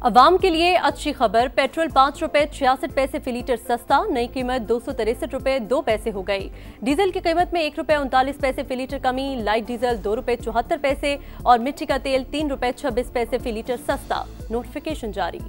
अवाम के लिए अच्छी खबर, पेट्रोल 5 रुपए 66 पैसे फी लीटर सस्ता, नई कीमत 263 रुपए 2 पैसे हो गई। डीजल की कीमत में 1 रुपए 39 पैसे फी लीटर कमी, लाइट डीजल 2 रुपए 74 पैसे और मिट्टी का तेल 3 रुपए 26 पैसे फी लीटर सस्ता। नोटिफिकेशन जारी।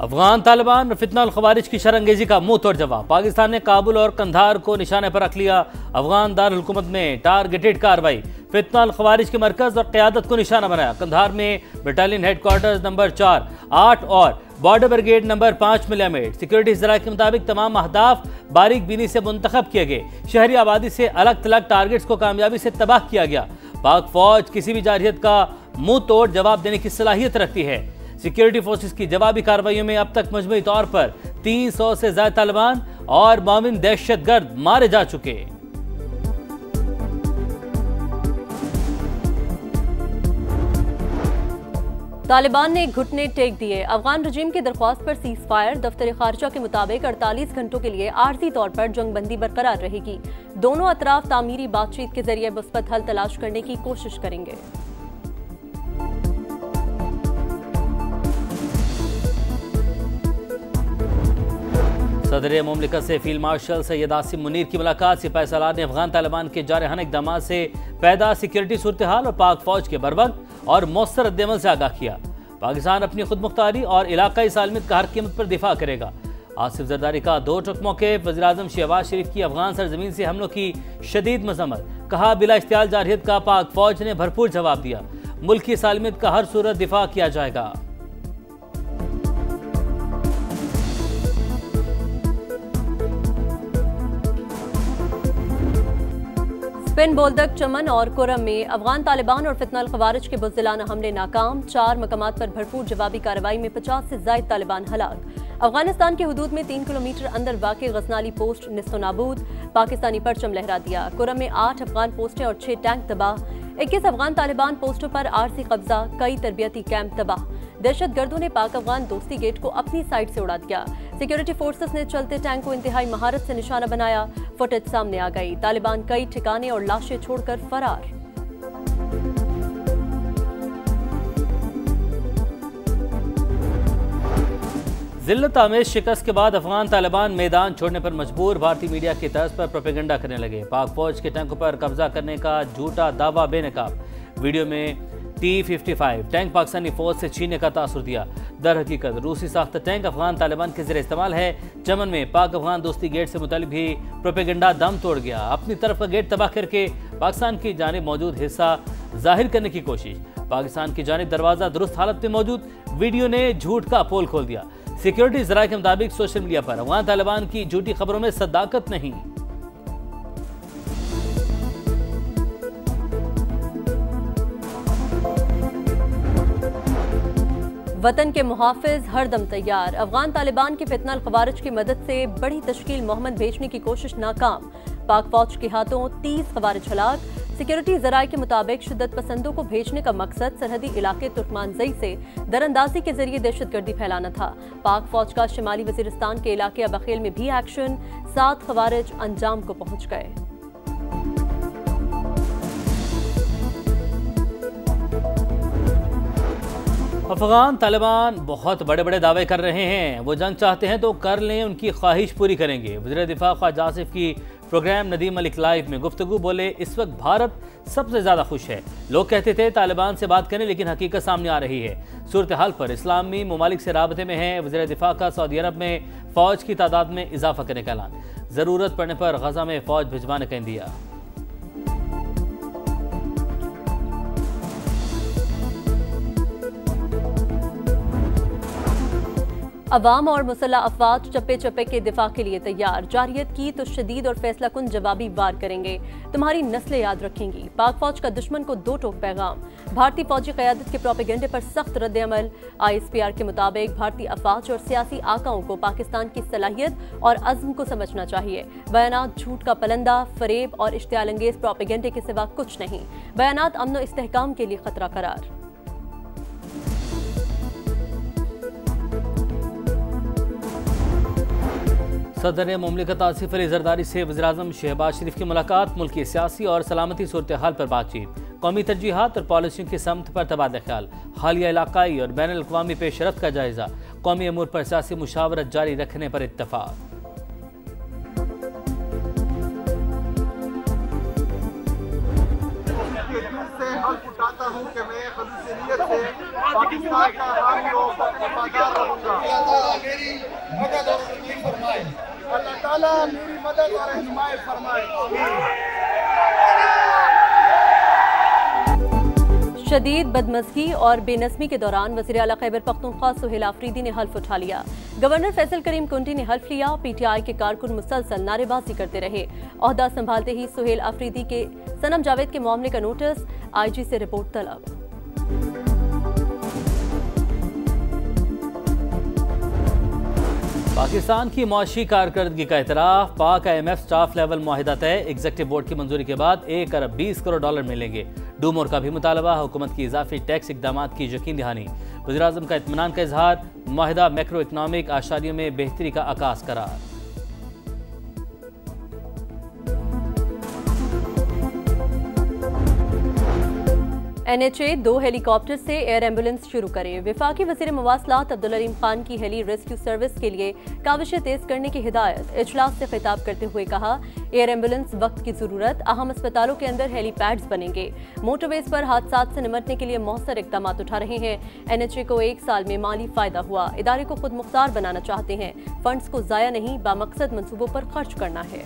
अफगान तालिबान फितनाल खवारिज की शरंगेजी का मुंह तोड़ जवाब। पाकिस्तान ने काबुल और कंधार को निशाने पर रख लिया। अफगान दारुल हुकूमत में टारगेटेड कार्रवाई, फितनाल खवारिज के मरकज और क़यादत को निशाना बनाया। कंधार में बटालियन हेडक्वार्टर्स नंबर 4, 8 और बॉर्डर ब्रिगेड नंबर 5 में लिया। सिक्योरिटी ज़राए के मुताबिक तमाम अहदाफ बारीक बीनी से मुंतखब किए गए। शहरी आबादी से अलग थलग टारगेट्स को कामयाबी से तबाह किया गया। पाक फौज किसी भी जारहियत का मुंह तोड़ जवाब देने की सलाहियत रखती है। सिक्योरिटी फोर्सेस की जवाबी कार्रवाइयों में अब तक मजमूई तौर पर 300 से ज्यादा तालिबान और मोमिन दहशतगर्द मारे जा चुके। तालिबान ने घुटने टेक दिए। अफगान रजीम की दरख्वास्त पर सीज फायर। दफ्तर खारजा के मुताबिक 48 घंटों के लिए आर्जी तौर पर जंगबंदी बरकरार रहेगी। दोनों अतराफ तामीरी बातचीत के जरिए मुस्बत हल तलाश करने की कोशिश करेंगे। सदर मुमलिकत से फील्ड मार्शल सैयद आसिम मुनीर की मुलाकात। सिपाही सालार ने अफगान तालिबान के जारहाना इक़दाम से पैदा सिक्योरिटी सूरत हाल और पाक फौज के बरवक्त और मौसर रद्दअमल से आगाह किया। पाकिस्तान अपनी खुद मुख्तारी और इलाकाई सालमियत का हर कीमत पर दिफा करेगा। आसिफ जरदारी का 2 टुक मौक़िफ़। वज़ीर आज़म शहबाज शरीफ की अफगान सरजमीन से हमलों की शदीद मज़म्मत। कहा बिला इख्तियार जारहियत का पाक फौज ने भरपूर जवाब दिया। मुल्क की सालमियत का हर सूरत दिफा किया जाएगा। स्पिन बोल्दक, चमन और कुरम में अफगान तालिबान और फितनाल खवारिज के बुज़दिलाना हमले नाकाम। 4 मकामात पर भरपूर जवाबी कार्रवाई में 50 से ज़ायद तालिबान हलाक। अफगानिस्तान की हुदूद में 3 किलोमीटर अंदर वाक़ गजनाली पोस्ट निस्तो नाबूद। पाकिस्तानी परचम लहरा दिया। कुरम में 8 अफगान पोस्टें और 6 टैंक तबाह। 21 अफगान तालिबान पोस्टों पर आरजी कब्जा। कई तरबियती कैंप तबाह। दहशतगर्दों ने पाक अफगान दोस्ती गेट को अपनी साइड से उड़ा दिया। सिक्योरिटी फोर्सेस ने चलते टैंक को इंतहाई महारत से निशाना बनाया। फुटेज सामने आ गई। तालिबान कई ठिकाने और लाशें छोड़कर फरार। जिल्लत आमेज शिकस्त के बाद अफगान तालिबान मैदान छोड़ने पर मजबूर। भारतीय मीडिया की तर्ज पर प्रोपेगेंडा करने लगे। पाक फौज के टैंकों पर कब्जा करने का झूठा दावा बेनकाब। वीडियो में T-55 टैंक पाकिस्तानी फौज से छीनने का तासुर दिया। दर हकीकत रूसी साख्ता टैंक अफगान तालिबान के ज़रिए इस्तेमाल है। चमन में पाक अफगान दोस्ती गेट से मुतालिक भी प्रोपेगेंडा दम तोड़ गया। अपनी तरफ का गेट तबाह करके पाकिस्तान की जानिब मौजूद हिस्सा जाहिर करने की कोशिश। पाकिस्तान की जानिब दरवाज़ा दुरुस्त हालत में मौजूद। वीडियो ने झूठ का पोल खोल दिया। सिक्योरिटी ज़राए के मुताबिक सोशल मीडिया पर अफगान तालिबान की झूठी खबरों में सदाकत नहीं। वतन के मुहाफिज हरदम तैयार। अफगान तालिबान की फितनाल खवारिज की मदद से बड़ी तश्कील मोहम्मद भेजने की कोशिश नाकाम। पाक फौज के हाथों 30 खवारिज हलाक। सिक्योरिटी ज़राए के मुताबिक शिद्दत पसंदों को भेजने का मकसद सरहदी इलाके तुर्कमानजई से दरअंदाजी के जरिए दहशतगर्दी फैलाना था। पाक फौज का शिमाली वजीरिस्तान के इलाके अबखेल में भी एक्शन। 7 खवारिज अंजाम को पहुंच गए। अफगान तालिबान बहुत बड़े बड़े दावे कर रहे हैं। वो जंग चाहते हैं तो कर लें, उनकी ख्वाहिश पूरी करेंगे। वज़ीर दिफा ख्वाजा आसिफ की प्रोग्राम नदीम मलिक लाइव में गुफ्तगू बोले, इस वक्त भारत सबसे ज़्यादा खुश है। लोग कहते थे तालिबान से बात करें, लेकिन हकीकत सामने आ रही है। सूरत हाल पर इस्लामी ममालिक से राबते में है। वज़ीर दिफा का सऊदी अरब में फ़ौज की तादाद में इजाफा करने का ऐलान। ज़रूरत पड़ने पर गजा में फ़ौज भिजवाने का इंदिया। अवाम और मुसल्लह अफवाज चप्पे चप्पे के दिफा के लिए तैयार। जारहियत की तो शदीद और फैसला कुन जवाबी वार करेंगे। तुम्हारी नस्लें याद रखेंगी। पाक फौज का दुश्मन को 2 टोक पैगाम। भारतीय फौजी क़यादत के प्रोपेगेंडे पर सख्त रद्द-ए-अमल। ISPR के मुताबिक भारतीय अफवाज और सियासी आकाओं को पाकिस्तान की सलाहियत और अज़्म को समझना चाहिए। बयानात झूठ का पलंदा, फरेब और इश्तियालंगेज प्रोपेगेंडे के सिवा कुछ नहीं। बयानात अमन व इस्तेहकाम के लिए खतरा करार। सदर मुमलिकत आसिफ अली जरदारी से वज़ीर-ए-आज़म शहबाज शरीफ की मुलाकात, मुल्क की सियासी और सलामती सूरत हाल पर बातचीत, कौमी तरजीहात और पॉलिसियों की समत पर तबादला ख्याल, हालिया इलाकाई और बैन अल-अक़वामी पेशरफ्त का जायजा, कौमी अमूर पर सियासी मुशावरत जारी रखने पर इत्तफाक। पाकिस्तान का हामी और वफादार रहूंगा। अल्लाह ताला मेरी मदद और रहनुमाई फरमाए। शदीद बदमज़गी और बेनज़मी के दौरान वज़ीर आला खैबर पख्तूनख्वा सुहेल आफरीदी ने हल्फ उठा लिया। गवर्नर फैसल करीम कुंटी ने हल्फ लिया। PTI के कारकुन मुसलसल नारेबाजी करते रहे। ओहदा संभालते ही सुहेल आफरीदी के सनम जावेद के मामले का नोटिस, IG से रिपोर्ट तलब। पाकिस्तान की मुआशी कारकर्दगी का एतराफ़, पाक IMF स्टाफ लेवल मुआहिदा तय, एग्जीक्यूटिव बोर्ड की मंजूरी के बाद 1 अरब 20 करोड़ डॉलर मिलेंगे। डूमोर का भी मुतालबा, हुकूमत की इजाफी टैक्स इकदाम की यकीन दहानी, वज़ीर-ए-आज़म का इत्मीनान का इजहार, मुआहिदा मैक्रो इकनॉमिक आशारियों में बेहतरी का आगाज करार। NHA 2 हेलीकॉप्टर से एयर एम्बुलेंस शुरू करे। वफाकी वज़ीर मवासलात अब्दुल अलीम खान की हेली रेस्क्यू सर्विस के लिए काविशें तेज करने की हिदायत। इजलास से खिताब करते हुए कहा, एयर एम्बुलेंस वक्त की जरूरत, अहम अस्पतालों के अंदर हेलीपैड्स बनेंगे। मोटरवेज पर हादसात से निमटने के लिए मौसर इकदाम उठा रहे हैं। NHA को 1 साल में माली फायदा हुआ। इदारे को खुद मुख्तार बनाना चाहते हैं। फंड्स को जाया नहीं, बामकसद मंसूबों पर खर्च करना है।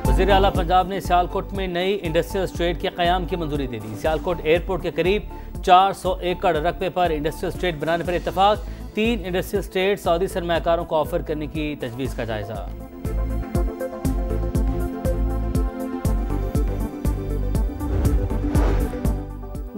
वज़ीर आला पंजाब ने सियालकोट में नई इंडस्ट्रियल स्टेट के क़याम की मंजूरी दे दी। सियालकोट एयरपोर्ट के करीब 400 एकड़ रकबे पर इंडस्ट्रियल स्टेट बनाने पर इत्तफाक। 3 इंडस्ट्रियल स्टेट सऊदी सरमायाकारों को ऑफर करने की तजवीज़ का जायजा।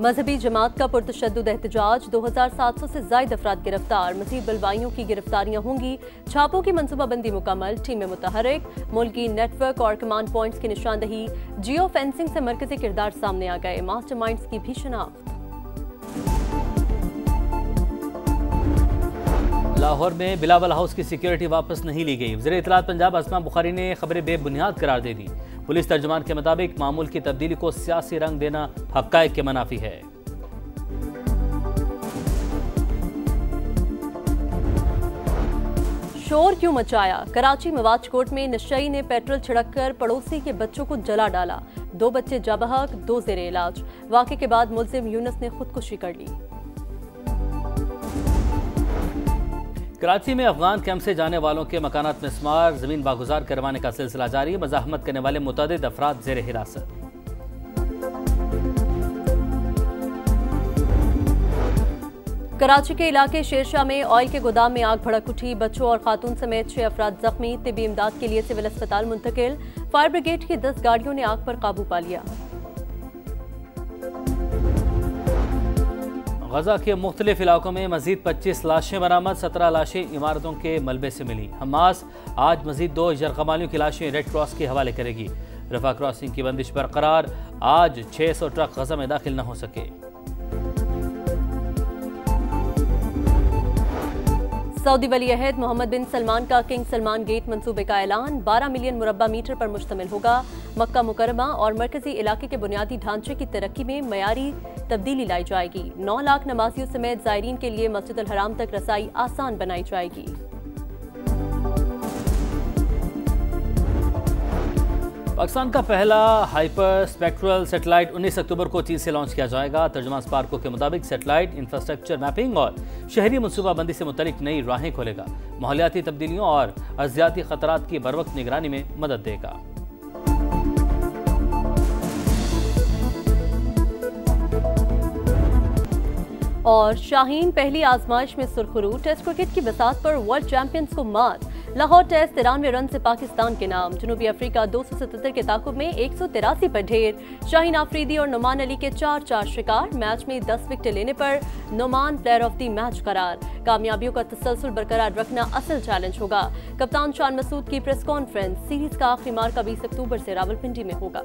मजहबी जमात का पुरतशद्दुद एहतजाज, 2700 से ज़ायद अफराद गिरफ्तार। मज़ीद बलवाइयों की गिरफ्तारियां होंगी। छापों की मनसूबाबंदी मुकम्मल, टीमें मुतहरिक। मुल्की नेटवर्क और कमांड पॉइंट्स की निशानदही, जियो फेंसिंग से मरकजी किरदार सामने आ गए। मास्टरमाइंड्स की भी शनाख्त। लाहौर में बिलावल हाउस की सिक्योरिटी वापस नहीं ली गई। वज़ीर इत्तलात पंजाब असमा बुखारी ने खबरें बेबुनियाद करार दे दी। पुलिस तर्जुमान के मुताबिक मामूल की तब्दीली को सियासी रंग देना हक़ाइक़ के मुनाफी है। शोर क्यों मचाया? कराची मवाजकोट में नशई ने पेट्रोल छिड़ककर पड़ोसी के बच्चों को जला डाला। 2 बच्चे जाबहक, 2 ज़ेरे इलाज। वाक़े के बाद मुल्ज़िम यूनुस ने खुदकुशी कर ली। कराची में अफगान कैंप से जाने वालों के मकानात में स्मार, जमीन बागुजार करवाने का सिलसिला जारी। मज़ाहमत करने वाले मुतअद्दिद अफराद ज़ेरे हिरासत। कराची के इलाके शेरशाह में ऑयल के गोदाम में आग भड़क उठी। बच्चों और खातून समेत 6 अफराद जख्मी। तिब्बी इमदाद के लिए सिविल अस्पताल मुंतकिल। फायर ब्रिगेड की 10 गाड़ियों ने आग पर काबू पा लिया। गजा के मुख्तलिफ इलाकों में मजीद 25 लाशें बरामद। 17 लाशें इमारतों के मलबे से मिली। हमास आज मजीद 2 यरगमालियों की लाशें रेड क्रॉस के हवाले करेगी। रफा क्रॉसिंग की बंदिश बरकरार। आज 600 ट्रक गजा में दाखिल न हो सके। सऊदी वली अहद मोहम्मद बिन सलमान का किंग सलमान गेट मंसूबे का ऐलान। 12 मिलियन मुरब्बा मीटर पर मुश्तमिल होगा। मक्का मुकरमा और मरकजी इलाके के बुनियादी ढांचे की तरक्की में मयारी तब्दीली लाई जाएगी। 9 लाख नमाजियों समेत ज़ायरीन के लिए मस्जिद अल हराम तक रसाई आसान बनाई जाएगी। पाकिस्तान का पहला हाइपर स्पेक्ट्रल सेटेलाइट 19 अक्टूबर को चीन से लॉन्च किया जाएगा। तर्जुमान स्पार्को के मुताबिक सेटेलाइट इंफ्रास्ट्रक्चर मैपिंग और शहरी मनसूबाबंदी से मुतल्लिक नई राहें खोलेगा। माहौलियाती तब्दीलियों और अर्जियाती खतरात की बरवक्त निगरानी में मदद देगा। और शाहीन पहली आजमाइश में सुरखरू। टेस्ट क्रिकेट की बसात पर वर्ल्ड चैंपियंस को मात। लाहौर टेस्ट 93 रन से पाकिस्तान के नाम। जनूबी अफ्रीका 277 के ताकुब में 183 पर ढेर। शाहीन आफरीदी और नुमान अली के 4-4 शिकार। मैच में 10 विकेट लेने पर Noman player of the match करार। कामयाबियों का तसलसल बरकरार रखना असल चैलेंज होगा। कप्तान शान मसूद की प्रेस कॉन्फ्रेंस। सीरीज का आखिरी मार्का 20 अक्टूबर से रावलपिंडी में होगा।